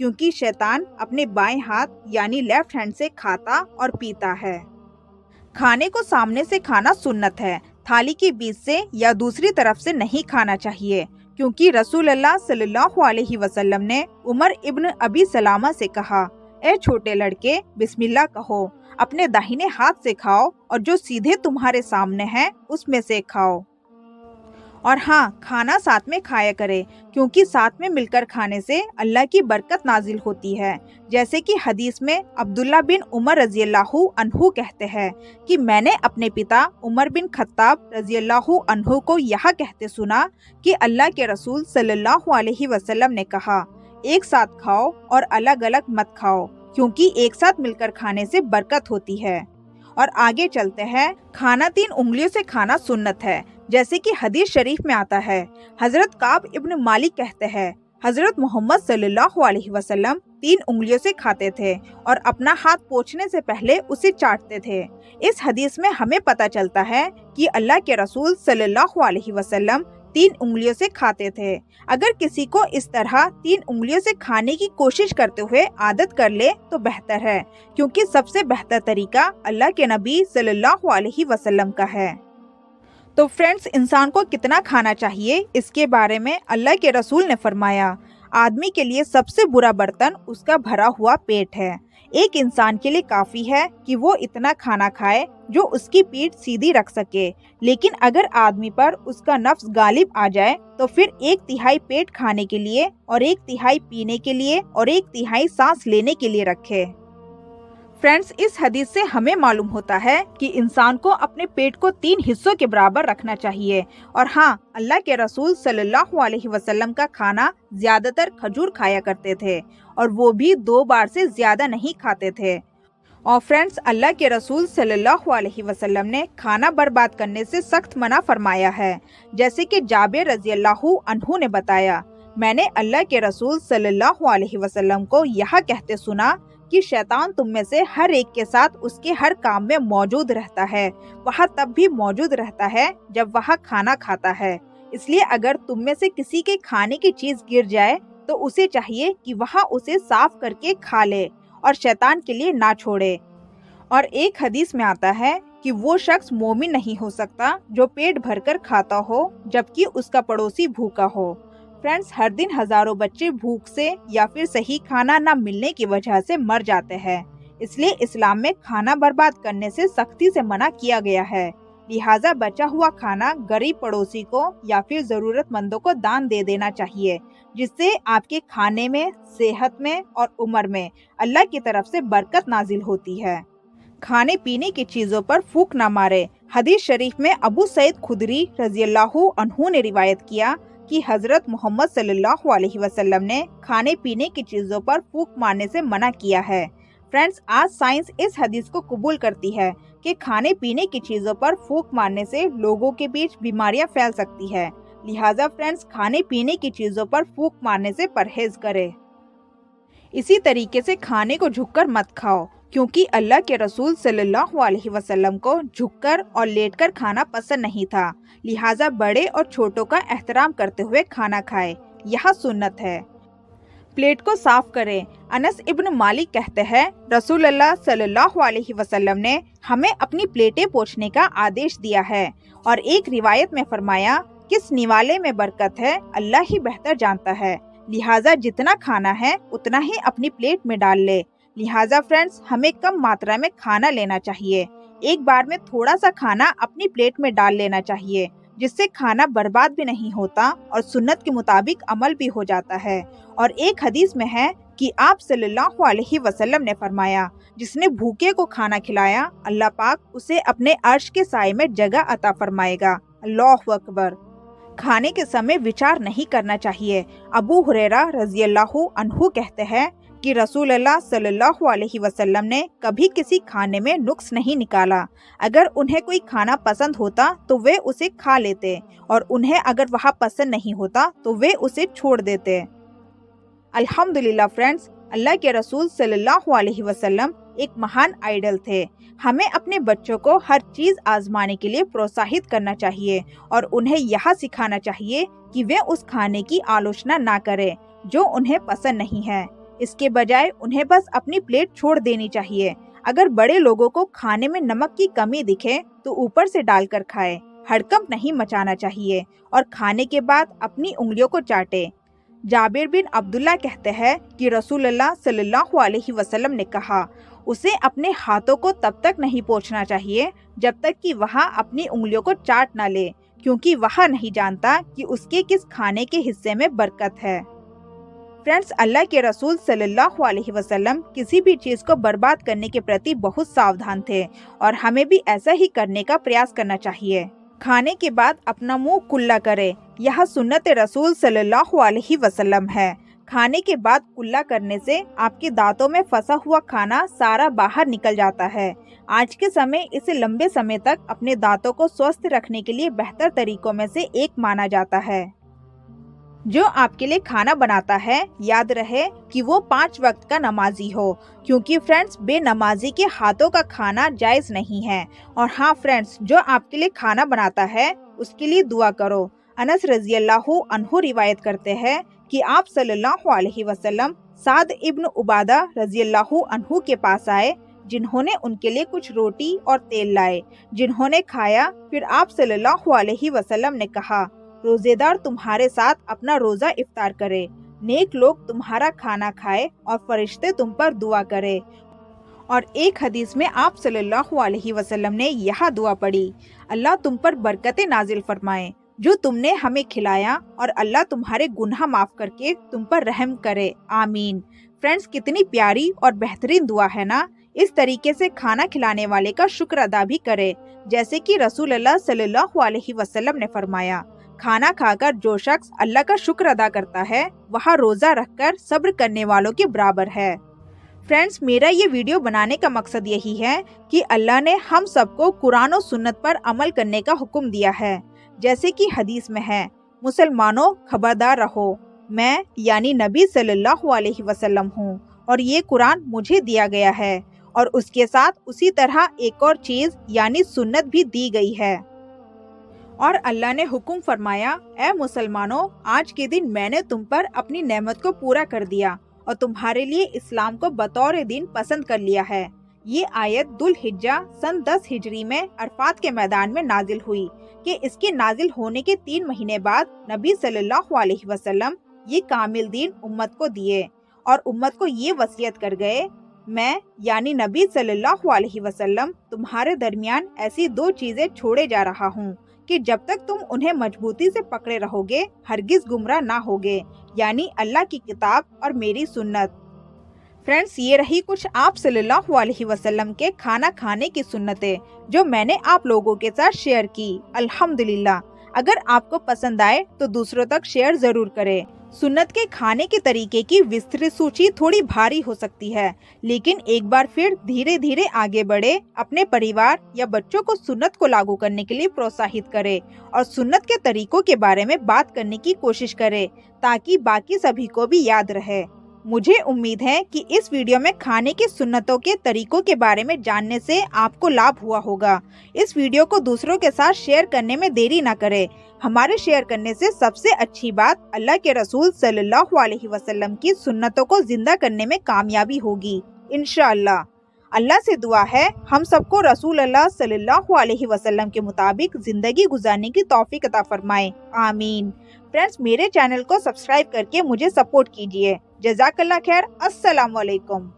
کیونکہ شیطان اپنے بائیں ہاتھ یعنی لیفٹ ہینڈ سے کھاتا اور پیتا ہے۔ کھانے کو سامنے سے کھانا سنت ہے، تھالی کے بیچ سے یا دوسری طرف سے نہیں کھانا چاہیے، کیونکہ رسول اللہ صلی اللہ علیہ وسلم نے عمر ابن ابی سلامہ سے کہا، اے چھوٹے لڑکے، بسم اللہ کہو، اپنے داہنے ہاتھ سے کھاؤ اور جو سیدھے تمہارے سامنے ہے اس میں سے کھاؤ۔ اور ہاں، کھانا ساتھ میں کھایا کرے، کیونکہ ساتھ میں مل کر کھانے سے اللہ کی برکت نازل ہوتی ہے، جیسے کہ حدیث میں عبداللہ بن عمر رضی اللہ عنہ کہتے ہیں کہ میں نے اپنے پتا عمر بن خطاب رضی اللہ عنہ کو یہاں کہتے سنا کہ اللہ کے رسول صلی اللہ علیہ وسلم نے کہا، ایک ساتھ کھاؤ اور الگ الگ مت کھاؤ، کیونکہ ایک ساتھ مل کر کھانے سے برکت ہوتی ہے۔ اور آگے چلتے ہیں، کھانا 3 انگلیوں سے کھانا سنت ہے، جیسے کہ حدیث شریف میں آتا ہے۔ حضرت کعب ابن مالک کہتے ہیں، حضرت محمد صلی اللہ علیہ وسلم 3 انگلیوں سے کھاتے تھے اور اپنا ہاتھ پوچھنے سے پہلے اسے چاٹتے تھے۔ اس حدیث میں ہمیں پتہ چلتا ہے کہ اللہ کے رسول صلی اللہ علیہ وسلم 3 انگلیوں سے کھاتے تھے۔ اگر کسی کو اس طرح 3 انگلیوں سے کھانے کی کوشش کرتے ہوئے عادت کر لے تو بہتر ہے، کیونکہ سب سے بہتر طریقہ اللہ کے نبی صلی اللہ علیہ وسلم کا ہے۔ تو فرینڈز، انسان کو کتنا کھانا چاہیے، اس کے بارے میں اللہ کے رسول نے فرمایا، آدمی کے لیے سب سے برا برتن اس کا بھرا ہوا پیٹ ہے۔ ایک انسان کے لیے کافی ہے کہ وہ اتنا کھانا کھائے جو اس کی پیٹھ سیدھی رکھ سکے، لیکن اگر آدمی پر اس کا نفس غالب آ جائے تو پھر 1/3 پیٹ کھانے کے لیے اور 1/3 پینے کے لیے اور 1/3 سانس لینے کے لیے رکھے۔ فرینڈز، اس حدیث سے ہمیں معلوم ہوتا ہے کہ انسان کو اپنے پیٹ کو 3 حصوں کے برابر رکھنا چاہیے۔ اور ہاں، اللہ کے رسول صلی اللہ علیہ وسلم کا کھانا زیادہ تر کھجور کھایا کرتے تھے، اور وہ بھی 2 بار سے زیادہ نہیں کھاتے تھے۔ اور فرینڈز، اللہ کے رسول صلی اللہ علیہ وسلم نے کھانا برباد کرنے سے سخت منع فرمایا ہے، جیسے کہ جابر رضی اللہ عنہ نے بتایا، میں نے اللہ کے رسول صلی اللہ علیہ وسلم کو یہاں کہتے سنا کہ شیطان تم میں سے ہر ایک کے ساتھ اس کے ہر کام میں موجود رہتا ہے، وہاں تب بھی موجود رہتا ہے جب وہاں کھانا کھاتا ہے، اس لیے اگر تم میں سے کسی کے کھانے کی چیز گر جائے تو اسے چاہیے کہ وہاں اسے صاف کر کے کھا لے اور شیطان کے لیے نہ چھوڑے۔ اور ایک حدیث میں آتا ہے کہ وہ شخص مومن نہیں ہو سکتا جو پیٹ بھر کر کھاتا ہو جبکہ اس کا پڑوسی بھوکا ہو۔ فرینڈز، ہر دن ہزاروں بچے بھوک سے یا پھر صحیح کھانا نہ ملنے کی وجہ سے مر جاتے ہیں، اس لیے اسلام میں کھانا برباد کرنے سے سختی سے منع کیا گیا ہے، لہٰذا بچا ہوا کھانا غریب پڑوسی کو یا پھر ضرورت مندوں کو دان دے دینا چاہیے، جس سے آپ کے کھانے میں، صحت میں اور عمر میں اللہ کی طرف سے برکت نازل ہوتی ہے۔ کھانے پینے کی چیزوں پر پھونک نہ مارے۔ حدیث شریف میں ابو سعید خدری رضی اللہ عنہ نے روایت کیا کہ حضرت محمد صلی اللہ علیہ وسلم نے کھانے پینے کی چیزوں پر پھونک مارنے سے منع کیا ہے۔ فرینڈز، آج سائنس اس حدیث کو قبول کرتی ہے کہ کھانے پینے کی چیزوں پر پھونک مارنے سے لوگوں کے بیچ بیماریاں پھیل سکتی ہے، لہٰذا فرینڈز، کھانے پینے کی چیزوں پر پھونک مارنے سے پرہیز کرے۔ اسی طریقے سے کھانے کو جھک کر مت کھاؤ، کیونکہ اللہ کے رسول صلی اللہ علیہ وسلم کو جھک کر اور لیٹ کر کھانا پسند نہیں تھا، لہٰذا بڑے اور چھوٹوں کا احترام کرتے ہوئے کھانا کھائے، یہ سنت ہے۔ پلیٹ کو صاف کریں۔ انس ابن مالک کہتے ہیں، رسول اللہ صلی اللہ علیہ وسلم نے ہمیں اپنی پلیٹیں پوچھنے کا آدیش دیا ہے، اور ایک روایت میں فرمایا، کس نوالے میں برکت ہے اللہ ہی بہتر جانتا ہے، لہٰذا جتنا کھانا ہے اتنا ہی اپنی پلیٹ میں ڈال لے۔ لہٰذا فرینڈز، ہمیں کم ماترا میں کھانا لینا چاہیے، ایک بار میں تھوڑا سا کھانا اپنی پلیٹ میں ڈال لینا چاہیے، جس سے کھانا برباد بھی نہیں ہوتا اور سنت کے مطابق عمل بھی ہو جاتا ہے۔ اور ایک حدیث میں ہے کہ آپ صلی اللہ علیہ وسلم نے فرمایا، جس نے بھوکے کو کھانا کھلایا اللہ پاک اسے اپنے عرش کے سائے میں جگہ عطا فرمائے گا۔ اللہ اکبر۔ کھانے کے سمے وچار نہیں کرنا چاہیے۔ ابو ہریرہ رضی اللہ عنہ کہتے ہیں کہ رسول اللہ صلی اللہ علیہ وسلم نے کبھی کسی کھانے میں نقص نہیں نکالا، اگر انہیں کوئی کھانا پسند ہوتا تو وہ اسے کھا لیتے، اور انہیں اگر وہاں پسند نہیں ہوتا تو وہ اسے چھوڑ دیتے۔ الحمدللہ فرینڈز، اللہ کے رسول صلی اللہ علیہ وسلم ایک مہان آئیڈل تھے۔ ہمیں اپنے بچوں کو ہر چیز آزمانے کے لیے پروتساہت کرنا چاہیے، اور انہیں یہ سکھانا چاہیے کہ وہ اس کھانے کی آلوچنا نہ کریں جو انہیں پسند نہیں ہے۔ اس کے بجائے انہیں بس اپنی پلیٹ چھوڑ دینی چاہیے۔ اگر بڑے لوگوں کو کھانے میں نمک کی کمی دکھے تو اوپر سے ڈال کر کھائے، ہڑکمپ نہیں مچانا چاہیے اور کھانے کے بعد اپنی انگلیوں کو چاٹے۔ جابر بن عبداللہ کہتے ہیں کہ رسول اللہ صلی اللہ علیہ وسلم نے کہا، اسے اپنے ہاتھوں کو تب تک نہیں پوچھنا چاہیے جب تک کہ وہاں اپنی انگلیوں کو چاٹ نہ لے، کیونکہ وہاں نہیں جانتا کہ اس کے کس کھانے کے حصے میں برکت ہے۔ فرینڈز، اللہ کے رسول صلی اللہ علیہ وسلم کسی بھی چیز کو برباد کرنے کے پرتی بہت ساودھان تھے اور ہمیں بھی ایسا ہی کرنے کا پریاس کرنا چاہیے۔ کھانے کے بعد اپنا منہ کلا کرے، یہ سنت رسول صلی اللہ علیہ وسلم ہے۔ کھانے کے بعد کلا کرنے سے آپ کے دانتوں میں پھنسا ہوا کھانا سارا باہر نکل جاتا ہے۔ آج کے سمے اسے لمبے سمے تک اپنے دانتوں کو سوستھ رکھنے کے لیے بہتر طریقوں میں سے ایک مانا جاتا ہے۔ جو آپ کے لیے کھانا بناتا ہے یاد رہے کہ وہ 5 وقت کا نمازی ہو، کیونکہ فرینڈز بے نمازی کے ہاتھوں کا کھانا جائز نہیں ہے۔ اور ہاں فرینڈز، جو آپ کے لیے کھانا بناتا ہے اس کے لیے دعا کرو۔ انس رضی اللہ عنہ روایت کرتے ہیں کہ آپ صلی اللہ علیہ وسلم سعد ابن عبادہ رضی اللہ عنہ کے پاس آئے، جنہوں نے ان کے لیے کچھ روٹی اور تیل لائے، جنہوں نے کھایا۔ پھر آپ صلی اللہ علیہ وسلم نے کہا، روزے دار تمہارے ساتھ اپنا روزہ افطار کرے، نیک لوگ تمہارا کھانا کھائے اور فرشتے تم پر دعا کرے۔ اور ایک حدیث میں آپ صلی اللہ علیہ وسلم نے یہ دعا پڑھی، اللہ تم پر برکتیں نازل فرمائے جو تم نے ہمیں کھلایا، اور اللہ تمہارے گناہ معاف کر کے تم پر رحم کرے، آمین۔ فرینڈز، کتنی پیاری اور بہترین دعا ہے نا۔ اس طریقے سے کھانا کھلانے والے کا شکر ادا بھی کرے، جیسے کہ رسول اللہ صلی اللہ علیہ وسلم نے فرمایا، کھانا کھا کر جو شخص اللہ کا شکر ادا کرتا ہے وہ روزہ رکھ کر صبر کرنے والوں کے برابر ہے۔ فرینڈز، میرا یہ ویڈیو بنانے کا مقصد یہی ہے کہ اللہ نے ہم سب کو قرآن و سنت پر عمل کرنے کا حکم دیا ہے، جیسے کہ حدیث میں ہے، مسلمانوں خبردار رہو، میں یعنی نبی صلی اللہ علیہ وسلم ہوں اور یہ قرآن مجھے دیا گیا ہے، اور اس کے ساتھ اسی طرح ایک اور چیز یعنی سنت بھی دی گئی ہے۔ اور اللہ نے حکم فرمایا، اے مسلمانوں، آج کے دن میں نے تم پر اپنی نعمت کو پورا کر دیا اور تمہارے لیے اسلام کو بطور دین پسند کر لیا ہے۔ یہ آیت ذو الحجہ سن 10 ہجری میں عرفات کے میدان میں نازل ہوئی کہ اس کے نازل ہونے کے 3 مہینے بعد نبی صلی اللہ علیہ وسلم یہ کامل دین امت کو دیے اور امت کو یہ وصیت کر گئے، میں یعنی نبی صلی اللہ علیہ وسلم تمہارے درمیان ایسی 2 چیزیں چھوڑے جا رہا ہوں کہ جب تک تم انہیں مضبوطی سے پکڑے رہو گے ہرگز گمراہ نہ ہوگے، یعنی اللہ کی کتاب اور میری سنت۔ فرینڈز، یہ رہی کچھ آپ صلی اللہ علیہ وسلم کے کھانا کھانے کی سنتیں جو میں نے آپ لوگوں کے ساتھ شیئر کی۔ الحمدللہ، اگر آپ کو پسند آئے تو دوسروں تک شیئر ضرور کریں۔ سنت کے کھانے کے طریقے کی وسترت سوچی تھوڑی بھاری ہو سکتی ہے، لیکن ایک بار پھر دھیرے دھیرے آگے بڑھے، اپنے پریوار یا بچوں کو سنت کو لاگو کرنے کے لیے پروتساہت کرے اور سنت کے طریقوں کے بارے میں بات کرنے کی کوشش کرے تاکہ باقی سبھی کو بھی یاد رہے۔ مجھے امید ہے کہ اس ویڈیو میں کھانے کی سنتوں کے طریقوں کے بارے میں جاننے سے آپ کو لابھ ہوا ہوگا۔ اس ویڈیو کو دوسروں کے ساتھ شیئر کرنے میں دیری نہ کرے۔ ہمارے شیئر کرنے سے سب سے اچھی بات اللہ کے رسول صلی اللہ علیہ وسلم کی سنتوں کو زندہ کرنے میں کامیابی ہوگی، انشاءاللہ۔ اللہ سے دعا ہے ہم سب کو رسول اللہ صلی اللہ علیہ وسلم کے مطابق زندگی گزارنے کی توفیق عطا فرمائے، آمین۔ فرینڈز، میرے چینل کو سبسکرائب کر کے مجھے سپورٹ کیجیے۔ جزاک اللہ خیر۔ السلام علیکم۔